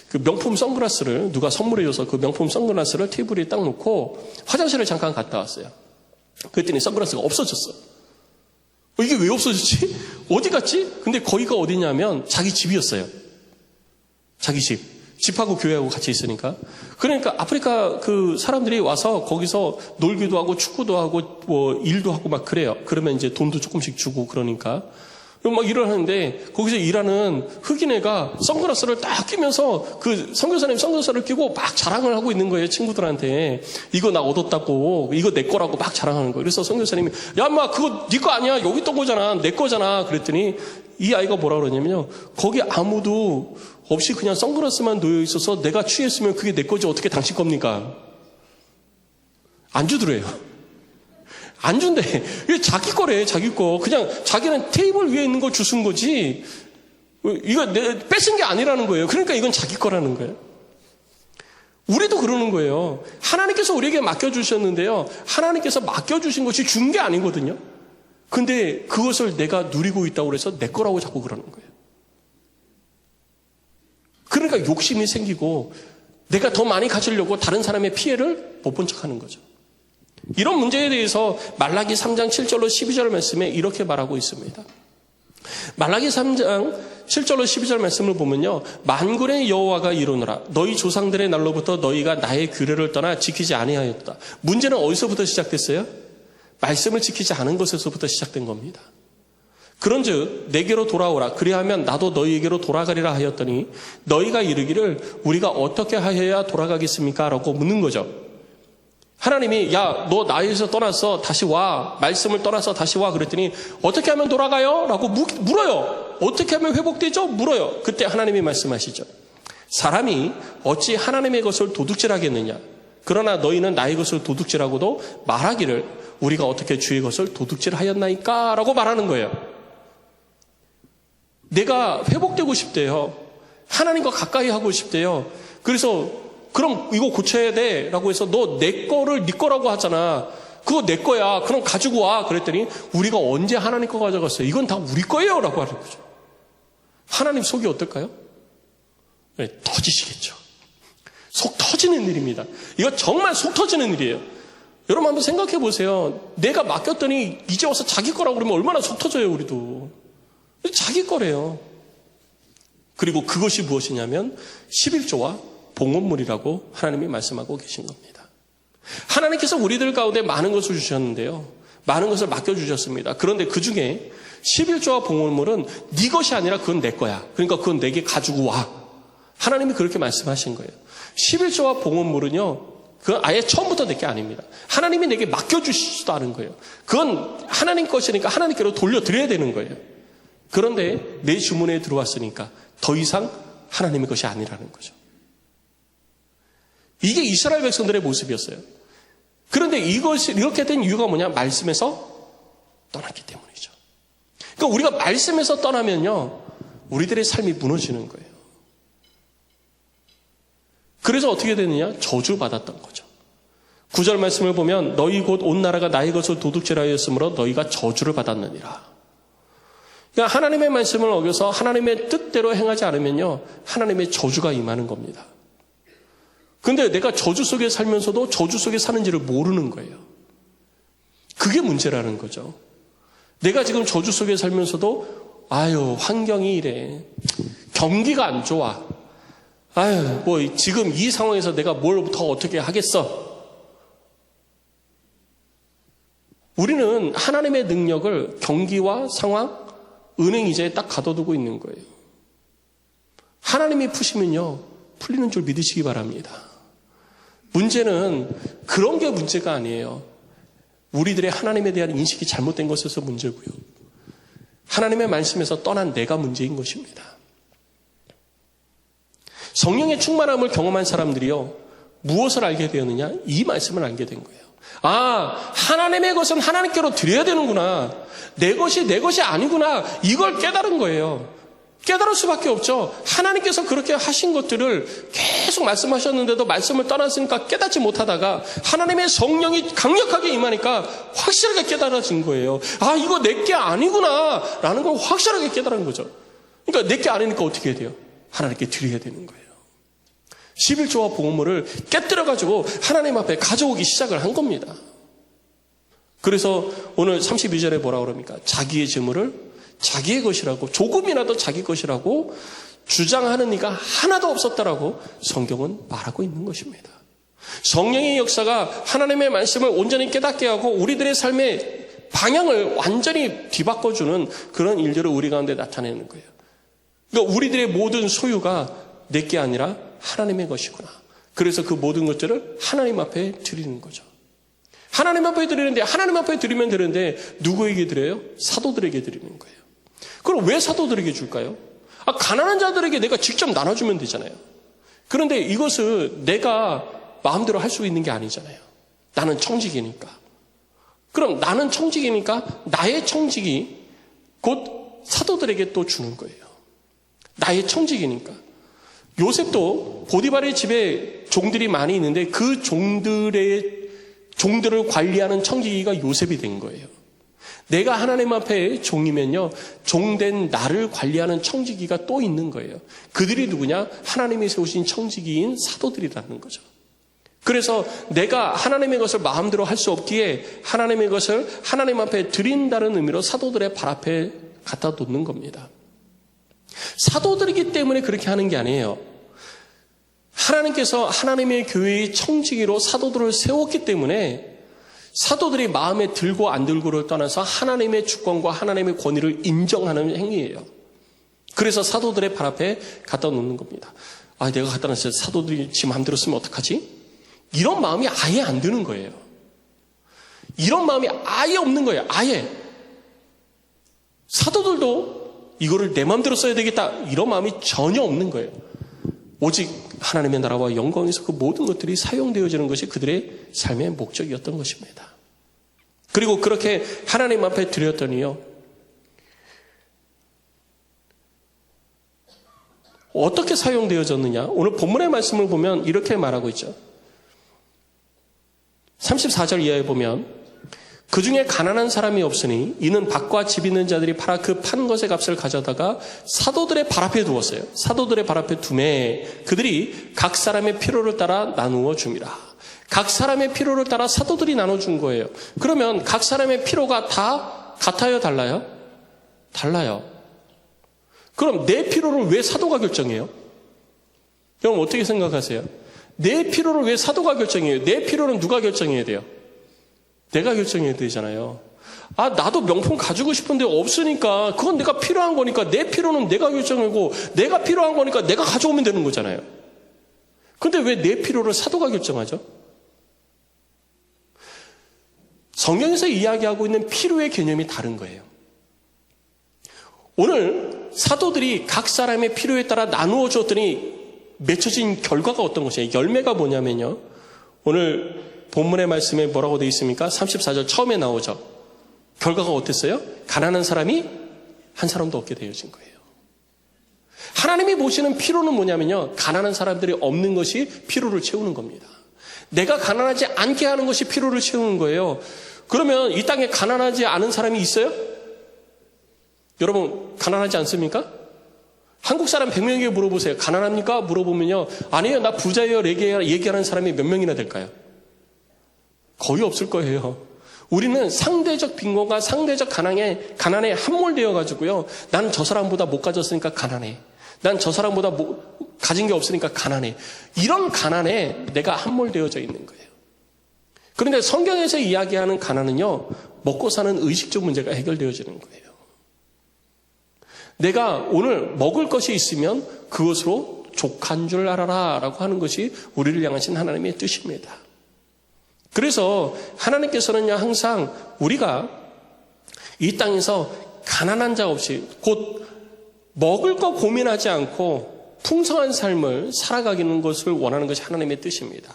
그 명품 선글라스를 누가 선물해줘서 그 명품 선글라스를 테이블 위에 딱 놓고 화장실을 잠깐 갔다 왔어요. 그랬더니 선글라스가 없어졌어. 이게 왜 없어졌지? 어디 갔지? 근데 거기가 어디냐면 자기 집이었어요. 자기 집. 집하고 교회하고 같이 있으니까. 그러니까 아프리카 그 사람들이 와서 거기서 놀기도 하고 축구도 하고 뭐 일도 하고 막 그래요. 그러면 이제 돈도 조금씩 주고 그러니까. 막 일을 하는데 거기서 일하는 흑인애가 선글라스를 딱 끼면서 그 선교사님 선글라스를 끼고 막 자랑을 하고 있는 거예요. 친구들한테. 이거 나 얻었다고. 이거 내 거라고 막 자랑하는 거예요. 그래서 선교사님이 야 인마 그거 네 거 아니야. 여기 있던 거잖아. 내 거잖아. 그랬더니 이 아이가 뭐라 그러냐면요. 거기 아무도 없이 그냥 선글라스만 놓여 있어서 내가 취했으면 그게 내 거지 어떻게 당신 겁니까? 안 주더래요. 안 준대. 이게 자기 거래, 자기 거. 그냥 자기는 테이블 위에 있는 걸 주신 거지. 이거 뺏은 게 아니라는 거예요. 그러니까 이건 자기 거라는 거예요. 우리도 그러는 거예요. 하나님께서 우리에게 맡겨주셨는데요. 하나님께서 맡겨주신 것이 준 게 아니거든요. 근데 그것을 내가 누리고 있다고 해서 내 거라고 자꾸 그러는 거예요. 그러니까 욕심이 생기고 내가 더 많이 가지려고 다른 사람의 피해를 못 본 척하는 거죠. 이런 문제에 대해서 말라기 3장 7절로 12절 말씀에 이렇게 말하고 있습니다. 말라기 3장 7절로 12절 말씀을 보면요. 만군의 여호와가 이르노라. 너희 조상들의 날로부터 너희가 나의 규례를 떠나 지키지 아니하였다. 문제는 어디서부터 시작됐어요? 말씀을 지키지 않은 것에서부터 시작된 겁니다. 그런즉 내게로 돌아오라. 그리하면 나도 너희에게로 돌아가리라 하였더니 너희가 이르기를 우리가 어떻게 하여야 돌아가겠습니까? 라고 묻는 거죠. 하나님이 야, 너 나에서 떠나서 다시 와. 말씀을 떠나서 다시 와. 그랬더니 어떻게 하면 돌아가요? 라고 물어요. 어떻게 하면 회복되죠? 물어요. 그때 하나님이 말씀하시죠. 사람이 어찌 하나님의 것을 도둑질하겠느냐. 그러나 너희는 나의 것을 도둑질하고도 말하기를 우리가 어떻게 주의 것을 도둑질하였나이까? 라고 말하는 거예요. 내가 회복되고 싶대요. 하나님과 가까이 하고 싶대요. 그래서 그럼 이거 고쳐야 돼 라고 해서 너 내 거를 네 거라고 하잖아. 그거 내 거야. 그럼 가지고 와. 그랬더니 우리가 언제 하나님 거 가져갔어요? 이건 다 우리 거예요 라고 하는 거죠. 하나님 속이 어떨까요? 네, 터지시겠죠. 속 터지는 일입니다. 이거 정말 속 터지는 일이에요. 여러분 한번 생각해 보세요. 내가 맡겼더니 이제 와서 자기 거라고 그러면 얼마나 속 터져요 우리도. 자기 거래요. 그리고 그것이 무엇이냐면 11조와 봉헌물이라고 하나님이 말씀하고 계신 겁니다. 하나님께서 우리들 가운데 많은 것을 주셨는데요. 많은 것을 맡겨주셨습니다. 그런데 그 중에 11조와 봉헌물은 네 것이 아니라 그건 내 거야. 그러니까 그건 내게 가지고 와. 하나님이 그렇게 말씀하신 거예요. 11조와 봉헌물은요. 그건 아예 처음부터 내 게 아닙니다. 하나님이 내게 맡겨주시지도 않은 거예요. 그건 하나님 것이니까 하나님께로 돌려드려야 되는 거예요. 그런데 내 주문에 들어왔으니까 더 이상 하나님의 것이 아니라는 거죠. 이게 이스라엘 백성들의 모습이었어요. 그런데 이것이 이렇게 된 이유가 뭐냐? 말씀에서 떠났기 때문이죠. 그러니까 우리가 말씀에서 떠나면요. 우리들의 삶이 무너지는 거예요. 그래서 어떻게 되느냐? 저주받았던 거죠. 9절 말씀을 보면 너희 곧 온 나라가 나의 것을 도둑질하였으므로 너희가 저주를 받았느니라. 그러니까 하나님의 말씀을 어겨서 하나님의 뜻대로 행하지 않으면요. 하나님의 저주가 임하는 겁니다. 근데 내가 저주 속에 살면서도 저주 속에 사는지를 모르는 거예요. 그게 문제라는 거죠. 내가 지금 저주 속에 살면서도 아유 환경이 이래. 경기가 안 좋아. 아유 뭐 지금 이 상황에서 내가 뭘 더 어떻게 하겠어. 우리는 하나님의 능력을 경기와 상황, 은행이자에 딱 가둬두고 있는 거예요. 하나님이 푸시면요. 풀리는 줄 믿으시기 바랍니다. 문제는 그런 게 문제가 아니에요. 우리들의 하나님에 대한 인식이 잘못된 것에서 문제고요. 하나님의 말씀에서 떠난 내가 문제인 것입니다. 성령의 충만함을 경험한 사람들이요. 무엇을 알게 되었느냐? 이 말씀을 알게 된 거예요. 아, 하나님의 것은 하나님께로 드려야 되는구나. 내 것이 아니구나. 이걸 깨달은 거예요. 깨달을 수밖에 없죠. 하나님께서 그렇게 하신 것들을 계속 말씀하셨는데도 말씀을 떠났으니까 깨닫지 못하다가 하나님의 성령이 강력하게 임하니까 확실하게 깨달아진 거예요. 아, 이거 내게 아니구나 라는 걸 확실하게 깨달은 거죠. 그러니까 내게 아니니까 어떻게 해야 돼요? 하나님께 드려야 되는 거예요. 11조와 봉헌물을 깨뜨려가지고 하나님 앞에 가져오기 시작을 한 겁니다. 그래서 오늘 32절에 뭐라 그럽니까? 자기의 재물을 자기의 것이라고, 조금이라도 자기 것이라고 주장하는 이가 하나도 없었다라고 성경은 말하고 있는 것입니다. 성령의 역사가 하나님의 말씀을 온전히 깨닫게 하고 우리들의 삶의 방향을 완전히 뒤바꿔주는 그런 일들을 우리 가운데 나타내는 거예요. 그러니까 우리들의 모든 소유가 내게 아니라 하나님의 것이구나. 그래서 그 모든 것들을 하나님 앞에 드리는 거죠. 하나님 앞에 드리는데, 하나님 앞에 드리면 되는데 누구에게 드려요? 사도들에게 드리는 거예요. 그럼 왜 사도들에게 줄까요? 아, 가난한 자들에게 내가 직접 나눠주면 되잖아요. 그런데 이것을 내가 마음대로 할 수 있는 게 아니잖아요. 나는 청직이니까. 그럼 나는 청직이니까 나의 청직이 곧 사도들에게 또 주는 거예요. 나의 청직이니까. 요셉도 보디발의 집에 종들이 많이 있는데 그 종들을 관리하는 청지기가 요셉이 된 거예요. 내가 하나님 앞에 종이면요, 종된 나를 관리하는 청지기가 또 있는 거예요. 그들이 누구냐? 하나님이 세우신 청지기인 사도들이라는 거죠. 그래서 내가 하나님의 것을 마음대로 할 수 없기에 하나님의 것을 하나님 앞에 드린다는 의미로 사도들의 발 앞에 갖다 놓는 겁니다. 사도들이기 때문에 그렇게 하는 게 아니에요. 하나님께서 하나님의 교회의 청지기로 사도들을 세웠기 때문에 사도들이 마음에 들고 안 들고를 떠나서 하나님의 주권과 하나님의 권위를 인정하는 행위예요. 그래서 사도들의 발 앞에 갖다 놓는 겁니다. 내가 갖다 놨어요. 사도들이 지 마음대로 쓰면 어떡하지? 이런 마음이 아예 안 드는 거예요. 이런 마음이 아예 없는 거예요. 아예. 사도들도 이거를 내 마음대로 써야 되겠다, 이런 마음이 전혀 없는 거예요. 오직 하나님의 나라와 영광에서 그 모든 것들이 사용되어지는 것이 그들의 삶의 목적이었던 것입니다. 그리고 그렇게 하나님 앞에 드렸더니요, 어떻게 사용되어졌느냐? 오늘 본문의 말씀을 보면 이렇게 말하고 있죠. 34절 이하에 보면 그 중에 가난한 사람이 없으니 이는 밭과 집 있는 자들이 팔아 그 판 것의 값을 가져다가 사도들의 발 앞에 두었어요. 사도들의 발 앞에 두매 그들이 각 사람의 필요를 따라 나누어 줍니다. 각 사람의 필요를 따라 사도들이 나눠준 거예요. 그러면 각 사람의 필요가 다 같아요? 달라요? 달라요. 그럼 내 필요를 왜 사도가 결정해요? 여러분 어떻게 생각하세요? 내 필요를 왜 사도가 결정해요? 내 필요는 누가 결정해야 돼요? 내가 결정해야 되잖아요. 나도 명품 가지고 싶은데 없으니까 그건 내가 필요한 거니까 내 필요는 내가 결정하고 내가 필요한 거니까 내가 가져오면 되는 거잖아요. 근데 왜 내 필요를 사도가 결정하죠? 성경에서 이야기하고 있는 필요의 개념이 다른 거예요. 오늘 사도들이 각 사람의 필요에 따라 나누어 줬더니 맺혀진 결과가 어떤 것이에요? 열매가 뭐냐면요, 오늘 본문의 말씀에 뭐라고 되어 있습니까? 34절 처음에 나오죠. 결과가 어땠어요? 가난한 사람이 한 사람도 없게 되어진 거예요. 하나님이 보시는 필요는 뭐냐면요, 가난한 사람들이 없는 것이 필요를 채우는 겁니다. 내가 가난하지 않게 하는 것이 필요를 채우는 거예요. 그러면 이 땅에 가난하지 않은 사람이 있어요? 여러분 가난하지 않습니까? 한국 사람 100명에게 물어보세요. 가난합니까? 물어보면요, 아니에요, 나 부자예요, 얘기하는 사람이 몇 명이나 될까요? 거의 없을 거예요. 우리는 상대적 빈곤과 상대적 가난에 함몰되어 가지고요, 나는 저 사람보다 못 가졌으니까 가난해, 난 저 사람보다 가진 게 없으니까 가난해, 이런 가난에 내가 함몰되어져 있는 거예요. 그런데 성경에서 이야기하는 가난은요, 먹고 사는 의식적 문제가 해결되어지는 거예요. 내가 오늘 먹을 것이 있으면 그것으로 족한 줄 알아라 라고 하는 것이 우리를 향하신 하나님의 뜻입니다. 그래서 하나님께서는요, 항상 우리가 이 땅에서 가난한 자 없이 곧 먹을 거 고민하지 않고 풍성한 삶을 살아가는 것을 원하는 것이 하나님의 뜻입니다.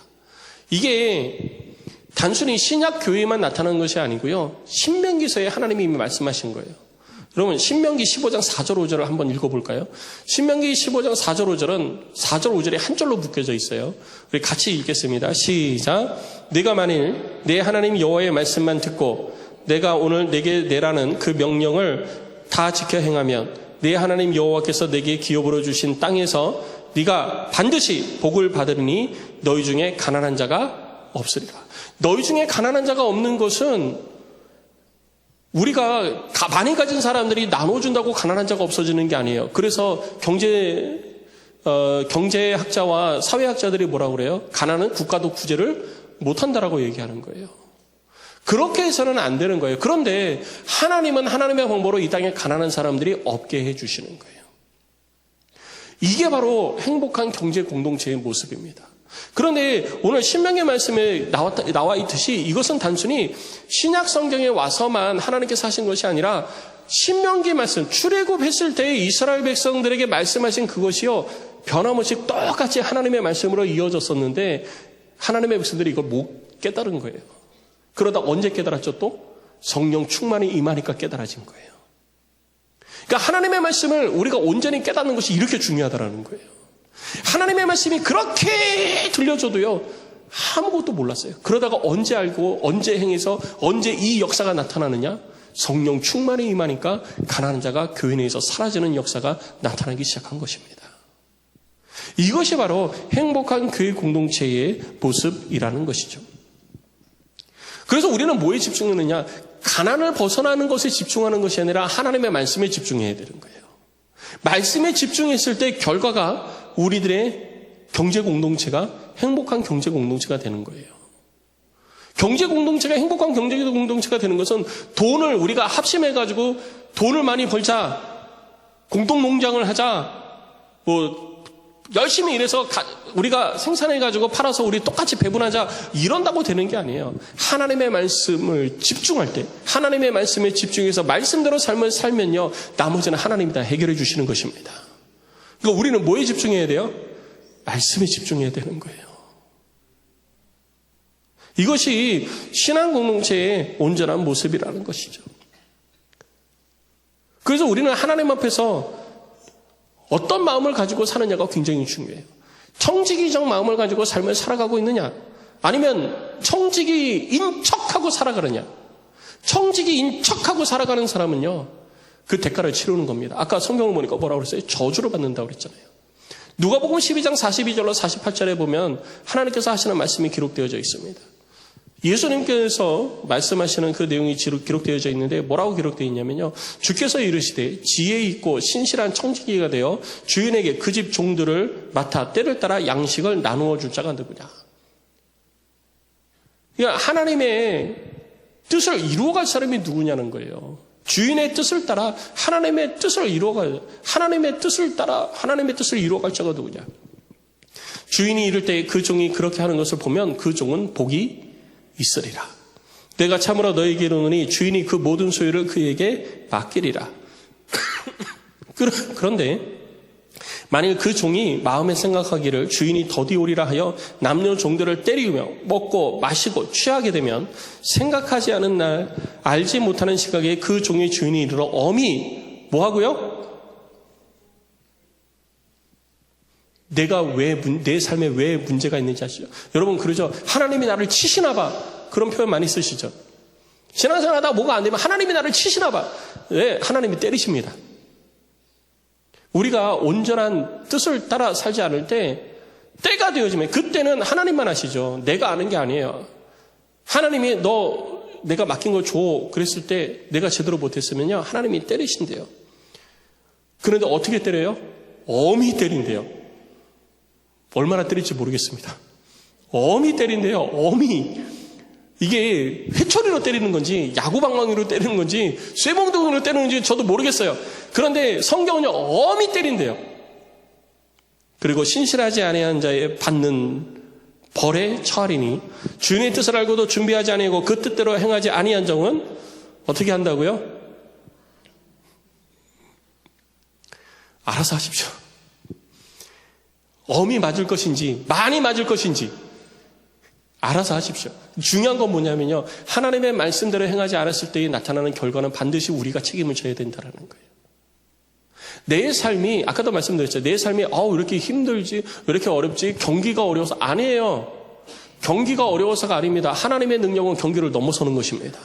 이게 단순히 신약 교회에만 나타나는 것이 아니고요, 신명기서에 하나님이 이미 말씀하신 거예요. 여러분 신명기 15장 4절 5절을 한번 읽어볼까요? 신명기 15장 4절 5절은 4절 5절이 한 절로 묶여져 있어요. 우리 같이 읽겠습니다. 시작. 네가 만일 내 하나님 여호와의 말씀만 듣고 내가 오늘 내게 내라는 그 명령을 다 지켜 행하면 내 하나님 여호와께서 내게 기업으로 주신 땅에서 네가 반드시 복을 받으리니 너희 중에 가난한 자가 없으리라. 너희 중에 가난한 자가 없는 것은 우리가 많이 가진 사람들이 나눠준다고 가난한 자가 없어지는 게 아니에요. 그래서 경제학자와 사회학자들이 뭐라고 그래요? 가난은 국가도 구제를 못한다라고 얘기하는 거예요. 그렇게 해서는 안 되는 거예요. 그런데 하나님은 하나님의 방법으로 이 땅에 가난한 사람들이 없게 해주시는 거예요. 이게 바로 행복한 경제 공동체의 모습입니다. 그런데 오늘 신명기 말씀에 나와 있듯이 이것은 단순히 신약 성경에 와서만 하나님께서 하신 것이 아니라 신명기 말씀, 출애굽했을 때 이스라엘 백성들에게 말씀하신 그것이요, 변함없이 똑같이 하나님의 말씀으로 이어졌었는데 하나님의 백성들이 이걸 못 깨달은 거예요. 그러다 언제 깨달았죠? 또 성령 충만이 임하니까 깨달아진 거예요. 그러니까 하나님의 말씀을 우리가 온전히 깨닫는 것이 이렇게 중요하다는 거예요. 하나님의 말씀이 그렇게 들려줘도요, 아무것도 몰랐어요. 그러다가 언제 알고 언제 행해서 언제 이 역사가 나타나느냐? 성령 충만이 임하니까 가난한 자가 교회 내에서 사라지는 역사가 나타나기 시작한 것입니다. 이것이 바로 행복한 교회 공동체의 모습이라는 것이죠. 그래서 우리는 뭐에 집중하느냐? 가난을 벗어나는 것에 집중하는 것이 아니라 하나님의 말씀에 집중해야 되는 거예요. 말씀에 집중했을 때 결과가 우리들의 경제 공동체가 행복한 경제 공동체가 되는 거예요. 경제 공동체가 행복한 경제 공동체가 되는 것은 돈을 우리가 합심해가지고 돈을 많이 벌자, 공동 농장을 하자, 열심히 일해서 우리가 생산해가지고 팔아서 우리 똑같이 배분하자, 이런다고 되는 게 아니에요. 하나님의 말씀을 집중할 때, 하나님의 말씀에 집중해서 말씀대로 삶을 살면요, 나머지는 하나님이 다 해결해 주시는 것입니다. 그러니까 우리는 뭐에 집중해야 돼요? 말씀에 집중해야 되는 거예요. 이것이 신앙 공동체의 온전한 모습이라는 것이죠. 그래서 우리는 하나님 앞에서 어떤 마음을 가지고 사느냐가 굉장히 중요해요. 청지기적 마음을 가지고 삶을 살아가고 있느냐, 아니면 청지기인 척하고 살아가느냐. 청지기인 척하고 살아가는 사람은요, 그 대가를 치르는 겁니다. 아까 성경을 보니까 뭐라고 그랬어요? 저주를 받는다고 그랬잖아요. 누가복음 12장 42절로 48절에 보면 하나님께서 하시는 말씀이 기록되어져 있습니다. 예수님께서 말씀하시는 그 내용이 기록되어져 있는데 뭐라고 기록되어 있냐면요, 주께서 이르시되 지혜 있고 신실한 청지기가 되어 주인에게 그 집 종들을 맡아 때를 따라 양식을 나누어 줄 자가 누구냐. 그러니까 하나님의 뜻을 이루어갈 사람이 누구냐는 거예요. 주인의 뜻을 따라 하나님의 뜻을 이루어갈, 하나님의 뜻을 따라 하나님의 뜻을 이루어갈 자가 누구냐. 주인이 이를 때 그 종이 그렇게 하는 것을 보면 그 종은 복이 있으리라. 내가 참으로 너에게 이르노니 주인이 그 모든 소유를 그에게 맡기리라. 그런데 만일 그 종이 마음에 생각하기를 주인이 더디 오리라 하여 남녀 종들을 때리며 먹고 마시고 취하게 되면 생각하지 않은 날 알지 못하는 시각에 그 종의 주인이 이르러 엄히 뭐하고요? 내가 내 삶에 왜 문제가 있는지 아시죠? 여러분 그러죠? 하나님이 나를 치시나 봐. 그런 표현 많이 쓰시죠? 신앙생활하다가 뭐가 안 되면 하나님이 나를 치시나 봐. 왜? 하나님이 때리십니다. 우리가 온전한 뜻을 따라 살지 않을 때 때가 되어지면 그때는 하나님만 아시죠. 내가 아는 게 아니에요. 하나님이 내가 맡긴 거 줘. 그랬을 때 내가 제대로 못했으면요, 하나님이 때리신대요. 그런데 어떻게 때려요? 엄히 때린대요. 얼마나 때릴지 모르겠습니다. 엄히 때린대요. 엄히. 이게 회초리로 때리는 건지 야구방망이로 때리는 건지 쇠봉둥이로 때리는 건지 저도 모르겠어요. 그런데 성경은요, 엄히 때린대요. 그리고 신실하지 아니한 자의 받는 벌에 처하리니 주인의 뜻을 알고도 준비하지 아니하고 그 뜻대로 행하지 아니한 종은 어떻게 한다고요? 알아서 하십시오. 엄히 맞을 것인지 많이 맞을 것인지 알아서 하십시오. 중요한 건 뭐냐면요, 하나님의 말씀대로 행하지 않았을 때에 나타나는 결과는 반드시 우리가 책임을 져야 된다는 거예요. 내 삶이, 아까도 말씀드렸죠. 내 삶이 왜 이렇게 힘들지, 왜 이렇게 어렵지, 경기가 어려워서 아니에요. 경기가 어려워서가 아닙니다. 하나님의 능력은 경기를 넘어서는 것입니다.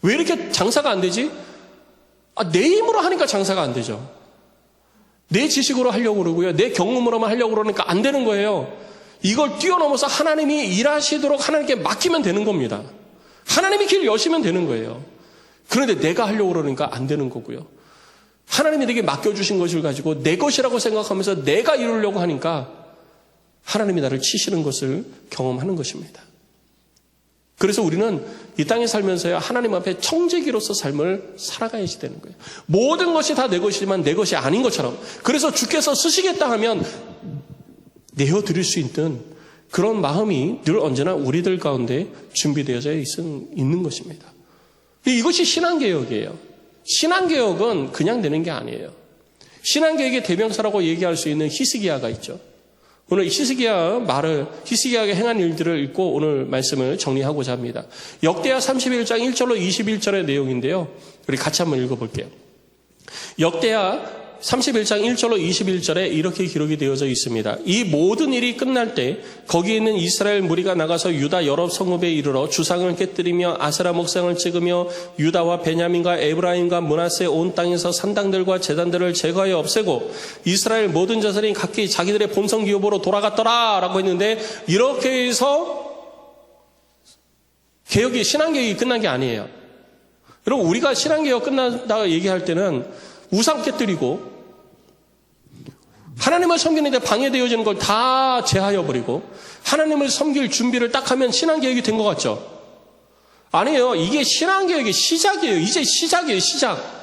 왜 이렇게 장사가 안 되지? 내 힘으로 하니까 장사가 안 되죠. 내 지식으로 하려고 그러고요, 내 경험으로만 하려고 그러니까 안 되는 거예요. 이걸 뛰어넘어서 하나님이 일하시도록 하나님께 맡기면 되는 겁니다. 하나님이 길 여시면 되는 거예요. 그런데 내가 하려고 그러니까 안 되는 거고요. 하나님이 내게 맡겨주신 것을 가지고 내 것이라고 생각하면서 내가 이루려고 하니까 하나님이 나를 치시는 것을 경험하는 것입니다. 그래서 우리는 이 땅에 살면서요, 하나님 앞에 청지기로서 삶을 살아가야지 되는 거예요. 모든 것이 다 내 것이지만 내 것이 아닌 것처럼. 그래서 주께서 쓰시겠다 하면 내어드릴 수 있는 그런 마음이 늘 언제나 우리들 가운데 준비되어져 있는 것입니다. 이것이 신앙개혁이에요. 신앙개혁은 그냥 되는 게 아니에요. 신앙개혁의 대명사라고 얘기할 수 있는 히스기야가 있죠. 오늘 히스기야가 행한 일들을 읽고 오늘 말씀을 정리하고자 합니다. 역대하 31장 1절로 21절의 내용인데요. 우리 같이 한번 읽어볼게요. 역대하 31장 1절로 21절에 이렇게 기록이 되어져 있습니다. 이 모든 일이 끝날 때 거기 있는 이스라엘 무리가 나가서 유다 여러 성읍에 이르러 주상을 깨뜨리며 아세라 목상을 찍으며 유다와 베냐민과 에브라임과 므낫세 온 땅에서 산당들과 제단들을 제거하여 없애고 이스라엘 모든 자손이 각기 자기들의 본성 기업으로 돌아갔더라 라고 했는데, 이렇게 해서 신앙개혁이 끝난 게 아니에요. 여러분, 우리가 신앙개혁 끝난다고 얘기할 때는 우상 깨뜨리고 하나님을 섬기는데 방해되어지는 걸 다 제하여버리고 하나님을 섬길 준비를 딱 하면 신앙개혁이 된 것 같죠? 아니에요. 이게 신앙개혁의 시작이에요. 이제 시작이에요. 시작.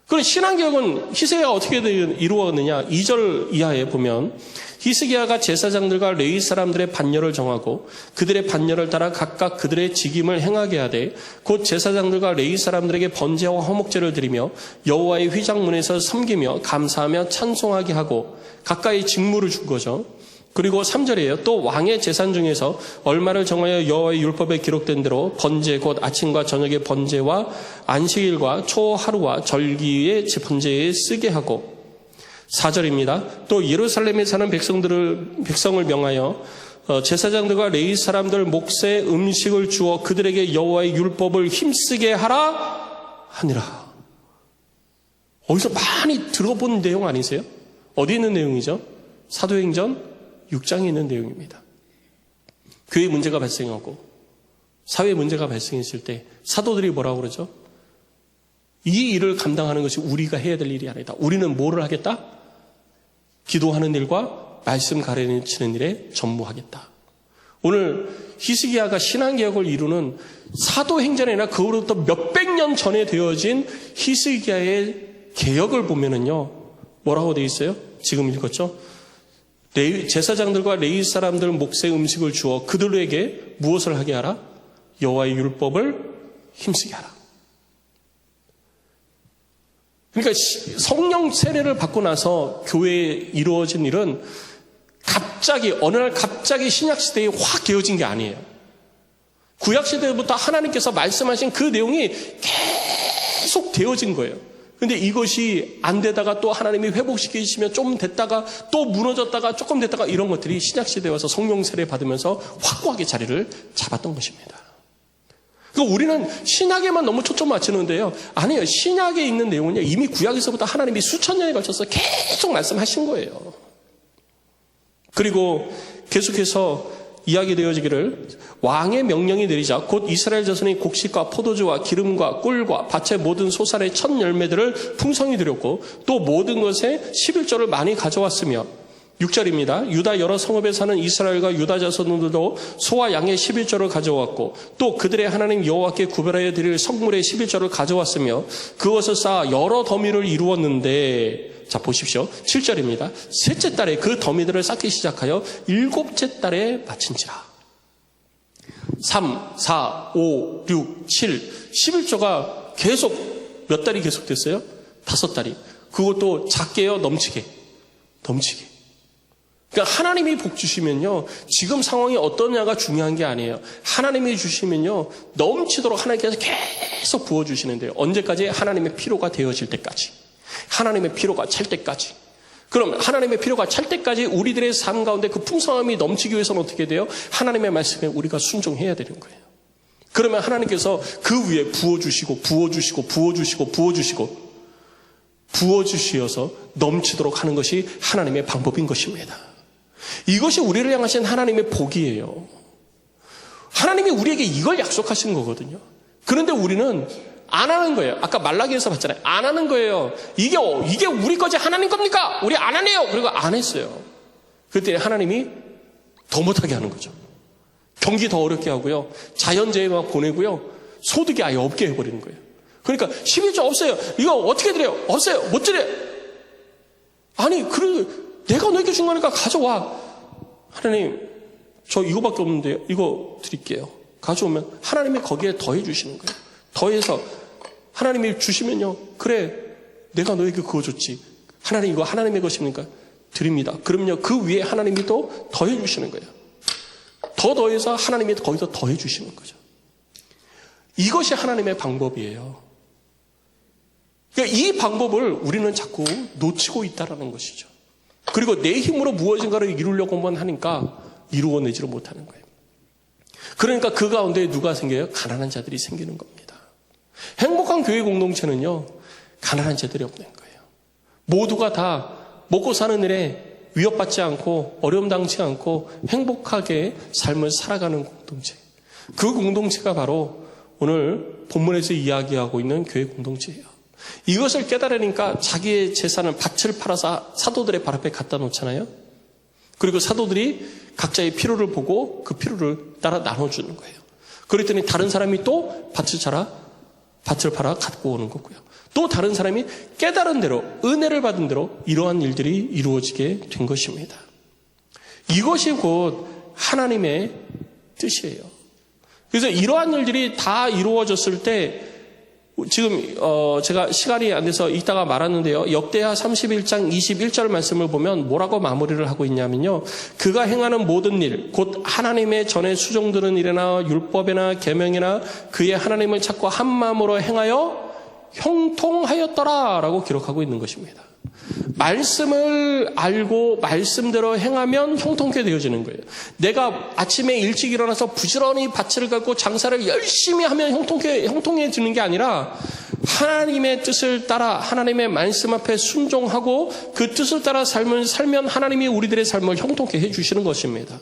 그럼 신앙개혁은 히스기야가 어떻게 이루어졌느냐? 2절 이하에 보면 히스기야가 제사장들과 레위 사람들의 반열을 정하고 그들의 반열을 따라 각각 그들의 직임을 행하게 하되 곧 제사장들과 레위 사람들에게 번제와 화목제를 드리며 여호와의 휘장문에서 섬기며 감사하며 찬송하게 하고 각각의 직무를 준 거죠. 그리고 3절이에요. 또 왕의 재산 중에서 얼마를 정하여 여호와의 율법에 기록된 대로 번제 곧 아침과 저녁의 번제와 안식일과 초하루와 절기의 번제에 쓰게 하고, 4절입니다. 또 예루살렘에 사는 백성을 명하여 제사장들과 레위 사람들 몫에 음식을 주어 그들에게 여호와의 율법을 힘쓰게 하라 하니라. 어디서 많이 들어본 내용 아니세요? 어디 있는 내용이죠? 사도행전 6장에 있는 내용입니다. 교회 문제가 발생하고 사회 문제가 발생했을 때 사도들이 뭐라고 그러죠? 이 일을 감당하는 것이 우리가 해야 될 일이 아니다. 우리는 뭐를 하겠다? 기도하는 일과 말씀 가르치는 일에 전무하겠다. 오늘 히스기야가 신앙개혁을 이루는 사도행전이 아니라 그로부터 몇백 년 전에 되어진 히스기야의 개혁을 보면은요, 뭐라고 되어 있어요? 지금 읽었죠? 제사장들과 레위 사람들 몫의 음식을 주어 그들에게 무엇을 하게 하라? 여호와의 율법을 힘쓰게 하라. 그러니까 성령 세례를 받고 나서 교회에 이루어진 일은 어느 날 갑자기 신약시대에 확 되어진 게 아니에요. 구약시대부터 하나님께서 말씀하신 그 내용이 계속 되어진 거예요. 근데 이것이 안 되다가 또 하나님이 회복시키시면 좀 됐다가 또 무너졌다가 조금 됐다가 이런 것들이 신약시대에 와서 성령 세례 받으면서 확고하게 자리를 잡았던 것입니다. 그러니까 우리는 신약에만 너무 초점 맞추는데요. 아니에요. 신약에 있는 내용은요, 이미 구약에서부터 하나님이 수천 년에 걸쳐서 계속 말씀하신 거예요. 그리고 계속해서 이야기되어지기를 왕의 명령이 내리자 곧 이스라엘 자손이 곡식과 포도주와 기름과 꿀과 밭의 모든 소산의 첫 열매들을 풍성히 드렸고 또 모든 것에 11조를 많이 가져왔으며, 6절입니다. 유다 여러 성읍에 사는 이스라엘과 유다 자손들도 소와 양의 11조를 가져왔고 또 그들의 하나님 여호와께 구별하여 드릴 성물의 11조를 가져왔으며 그것을 쌓아 여러 더미를 이루었는데, 자 보십시오. 7절입니다. 셋째 달에 그 더미들을 쌓기 시작하여 일곱째 달에 마친지라. 3, 4, 5, 6, 7, 11조가 계속 몇 달이 계속됐어요? 5달이. 그것도 작게요, 넘치게. 그러니까 하나님이 복 주시면요, 지금 상황이 어떠냐가 중요한 게 아니에요. 하나님이 주시면요, 넘치도록 하나님께서 계속 부어주시는데요. 언제까지? 하나님의 필요가 되어질 때까지. 하나님의 필요가 찰 때까지. 그럼 하나님의 필요가 찰 때까지 우리들의 삶 가운데 그 풍성함이 넘치기 위해서는 어떻게 돼요? 하나님의 말씀에 우리가 순종해야 되는 거예요. 그러면 하나님께서 그 위에 부어주시어서 넘치도록 하는 것이 하나님의 방법인 것입니다. 이것이 우리를 향하신 하나님의 복이에요. 하나님이 우리에게 이걸 약속하시는 거거든요. 그런데 우리는 안 하는 거예요. 아까 말라기에서 봤잖아요. 안 하는 거예요. 이게 우리 거지 하나님 겁니까? 우리 안 하네요. 그리고 안 했어요. 그때 하나님이 더 못하게 하는 거죠. 경기 더 어렵게 하고요. 자연재해만 보내고요. 소득이 아예 없게 해버리는 거예요. 그러니까 11조 없어요. 이거 어떻게 드려요? 없어요. 못 드려요. 아니, 내가 너에게 준 거니까 가져와. 하나님, 저 이거밖에 없는데 이거 드릴게요. 가져오면 하나님이 거기에 더해 주시는 거예요. 더해서 하나님이 주시면요, 그래, 내가 너에게 그거 줬지. 하나님, 이거 하나님의 것입니까? 드립니다. 그럼요, 그 위에 하나님이 또 더해 주시는 거예요. 더 더해서 하나님이 거기서 더해 주시는 거죠. 이것이 하나님의 방법이에요. 그러니까 이 방법을 우리는 자꾸 놓치고 있다는 것이죠. 그리고 내 힘으로 무엇인가를 이루려고만 하니까 이루어내지를 못하는 거예요. 그러니까 그 가운데 누가 생겨요? 가난한 자들이 생기는 겁니다. 행복한 교회 공동체는요, 가난한 자들이 없는 거예요. 모두가 다 먹고 사는 일에 위협받지 않고 어려움 당치 않고 행복하게 삶을 살아가는 공동체. 그 공동체가 바로 오늘 본문에서 이야기하고 있는 교회 공동체예요. 이것을 깨달으니까 자기의 재산을 밭을 팔아서 사도들의 발 앞에 갖다 놓잖아요. 그리고 사도들이 각자의 필요를 보고 그 필요를 따라 나눠주는 거예요. 그랬더니 다른 사람이 또 밭을 팔아 갖고 오는 거고요. 또 다른 사람이 깨달은 대로, 은혜를 받은 대로 이러한 일들이 이루어지게 된 것입니다. 이것이 곧 하나님의 뜻이에요. 그래서 이러한 일들이 다 이루어졌을 때, 지금 제가 시간이 안 돼서 이따가 말하는데요. 역대하 31장 21절 말씀을 보면 뭐라고 마무리를 하고 있냐면요. 그가 행하는 모든 일, 곧 하나님의 전에 수종드는 일이나 율법이나 계명이나 그의 하나님을 찾고 한 마음으로 행하여 형통하였더라 라고 기록하고 있는 것입니다. 말씀을 알고 말씀대로 행하면 형통케 되어지는 거예요. 내가 아침에 일찍 일어나서 부지런히 밭을 갖고 장사를 열심히 하면 형통해지는 게 아니라 하나님의 뜻을 따라 하나님의 말씀 앞에 순종하고 그 뜻을 따라 삶을 살면 하나님이 우리들의 삶을 형통케 해주시는 것입니다.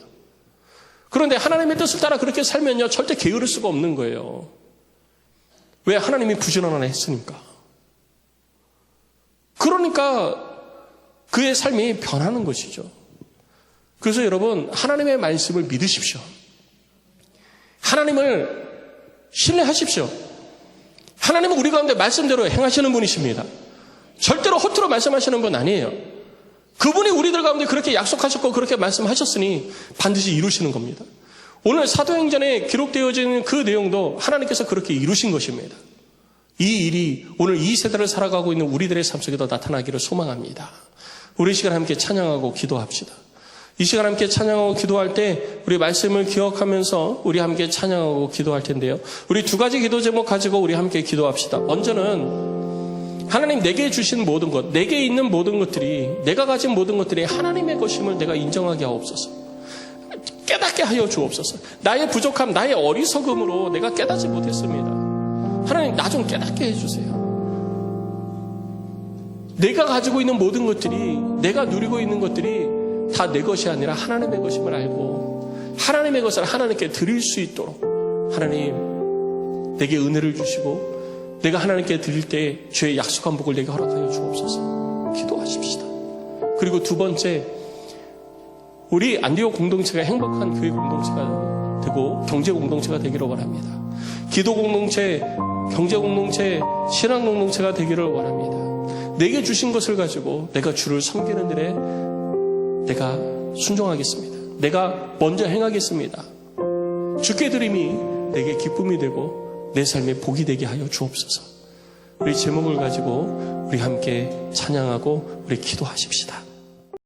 그런데 하나님의 뜻을 따라 그렇게 살면요, 절대 게으를 수가 없는 거예요. 왜? 하나님이 부지런하게 했으니까. 그러니까 그의 삶이 변하는 것이죠. 그래서 여러분, 하나님의 말씀을 믿으십시오. 하나님을 신뢰하십시오. 하나님은 우리 가운데 말씀대로 행하시는 분이십니다. 절대로 허투루 말씀하시는 분 아니에요. 그분이 우리들 가운데 그렇게 약속하셨고 그렇게 말씀하셨으니 반드시 이루시는 겁니다. 오늘 사도행전에 기록되어진 그 내용도 하나님께서 그렇게 이루신 것입니다. 이 일이 오늘 이 세대를 살아가고 있는 우리들의 삶 속에도 나타나기를 소망합니다. 우리 이 시간 함께 찬양하고 기도합시다. 이 시간 함께 찬양하고 기도할 때 우리 말씀을 기억하면서 우리 함께 찬양하고 기도할 텐데요. 우리 두 가지 기도 제목 가지고 우리 함께 기도합시다. 먼저는 하나님 내게 주신 모든 것, 내게 있는 모든 것들이, 내가 가진 모든 것들이 하나님의 것임을 내가 인정하게 하옵소서. 깨닫게 하여 주옵소서. 나의 부족함, 나의 어리석음으로 내가 깨닫지 못했습니다. 하나님, 나 좀 깨닫게 해주세요. 내가 가지고 있는 모든 것들이, 내가 누리고 있는 것들이 다 내 것이 아니라 하나님의 것임을 알고 하나님의 것을 하나님께 드릴 수 있도록 하나님 내게 은혜를 주시고 내가 하나님께 드릴 때 주의 약속한 복을 내게 허락하여 주옵소서. 기도하십시다. 그리고 두 번째, 우리 안디옥 공동체가 행복한 교회 공동체가 되고 경제 공동체가 되기를 원합니다. 기도 공동체, 경제 공동체, 신앙 공동체가 되기를 원합니다. 내게 주신 것을 가지고 내가 주를 섬기는 일에 내가 순종하겠습니다. 내가 먼저 행하겠습니다. 주께 드림이 내게 기쁨이 되고 내 삶에 복이 되게 하여 주옵소서. 우리 제목을 가지고 우리 함께 찬양하고 우리 기도하십시다.